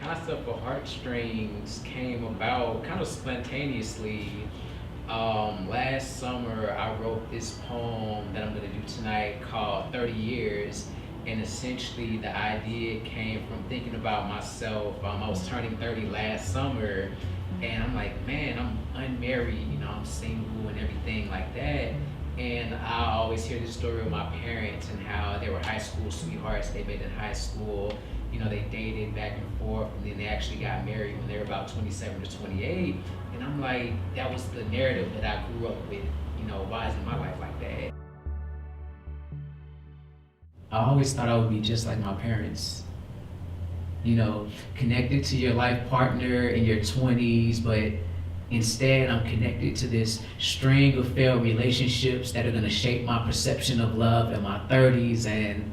concept of heartstrings came about kind of spontaneously. Last summer, I wrote this poem that I'm going to do tonight called 30 Years. And essentially, the idea came from thinking about myself. I was turning 30 last summer, and I'm like, man, I'm unmarried, I'm single and everything like that. And I always hear this story of my parents and how they were high school sweethearts. They met in high school. They dated back and forth, and then they actually got married when they were about 27 to 28. And I'm like, that was the narrative that I grew up with. Why isn't my life like that? I always thought I would be just like my parents. Connected to your life partner in your 20s, but instead I'm connected to this string of failed relationships that are gonna shape my perception of love in my 30s, and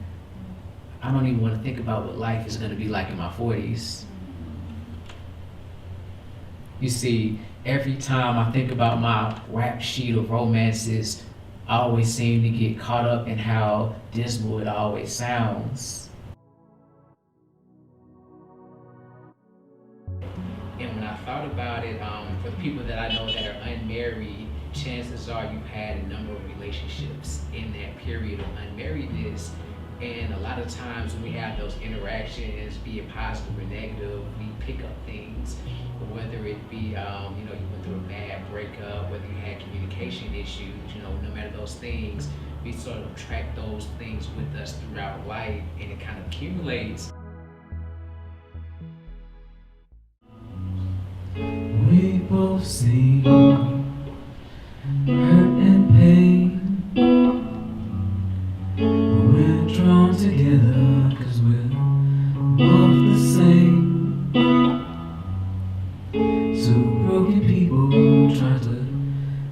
I don't even want to think about what life is gonna be like in my 40s. You see, every time I think about my rap sheet of romances, I always seem to get caught up in how dismal it always sounds. And when I thought about it, for the people that I know that are unmarried, chances are you've had a number of relationships in that period of unmarriedness. And a lot of times when we have those interactions, be it positive or negative, we pick up things. Whether it be, you went through a bad breakup, whether you had communication issues, no matter those things, we sort of track those things with us throughout life, and it kind of accumulates. We both see hurt and pain. We're drawn together because we're both the same. Two broken people try to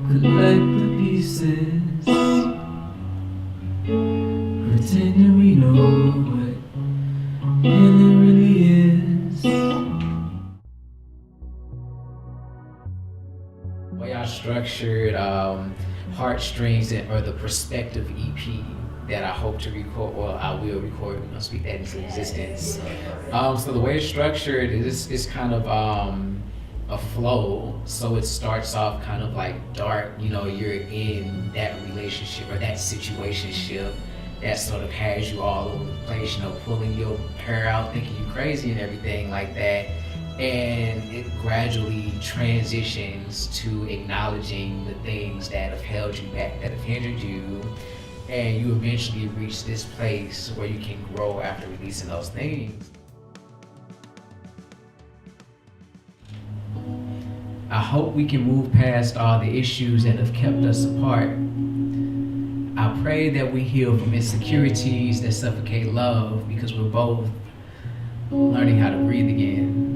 collect the pieces, pretending we know what healing really is. The way I structured Heartstrings or the Perspective EP that I hope to record, well, I will record, speak that into existence. So the way it's structured is kind of a flow. So it starts off kind of like dark, you're in that relationship or that situationship that sort of has you all over the place, pulling your hair out, thinking you crazy and everything like that. And it gradually transitions to acknowledging the things that have held you back, that have hindered you, and you eventually reach this place where you can grow after releasing those things. I hope we can move past all the issues that have kept us apart. I pray that we heal from insecurities that suffocate love, because we're both learning how to breathe again.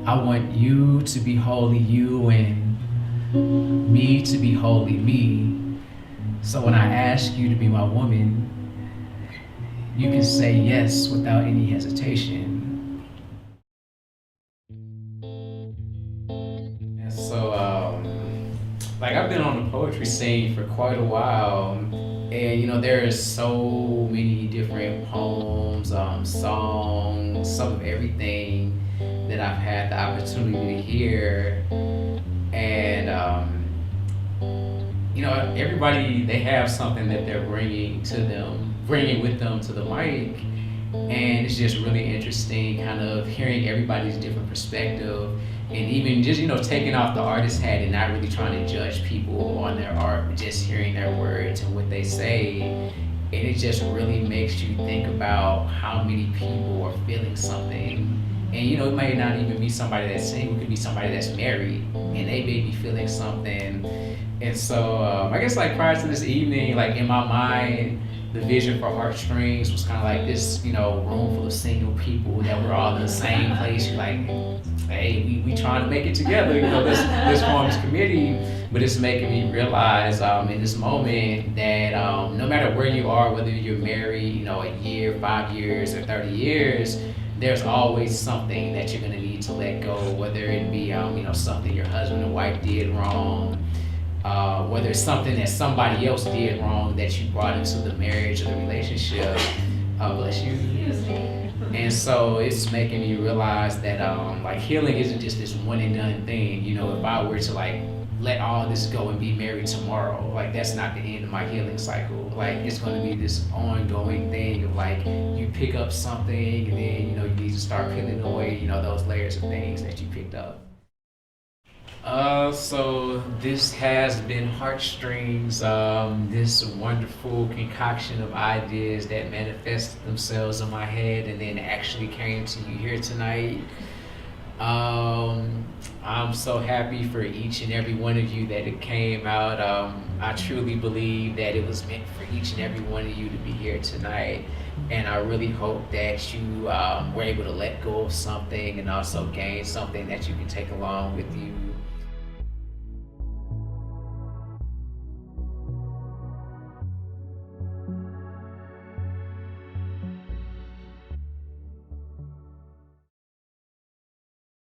I want you to be wholly you and me to be wholly me. So when I ask you to be my woman, you can say yes without any hesitation. And so, I've been on the poetry scene for quite a while, and there are so many different poems, songs, some of everything that I've had the opportunity to hear, and everybody, they have something that they're bringing with them to the mic, and it's just really interesting kind of hearing everybody's different perspective, and even just taking off the artist hat and not really trying to judge people on their art, but just hearing their words and what they say. And it just really makes you think about how many people are feeling something. And it might not even be somebody that's single, it could be somebody that's married, and they may be feeling something. And so I guess prior to this evening, in my mind, the vision for Heartstrings was kind of like this, room full of single people that were all in the same place. You're like, hey, we trying to make it together, this forms committee. But it's making me realize in this moment that no matter where you are, whether you're married, a year, 5 years, or 30 years, there's always something that you're gonna need to let go, whether it be something your husband or wife did wrong, whether it's something that somebody else did wrong that you brought into the marriage or the relationship. Bless you. Excuse me. And so it's making me realize that like healing isn't just this one and done thing. You know, if I were to like let all this go and be married tomorrow, like that's not the end of my healing cycle. Like it's going to be this ongoing thing of like you pick up something and then you know you need to start peeling away, you know, those layers of things that you picked up. So this has been Heartstrings, this wonderful concoction of ideas that manifested themselves in my head and then actually came to you here tonight. I'm so happy for each and every one of you that it came out. I truly believe that it was meant for each and every one of you to be here tonight. And I really hope that you were able to let go of something and also gain something that you can take along with you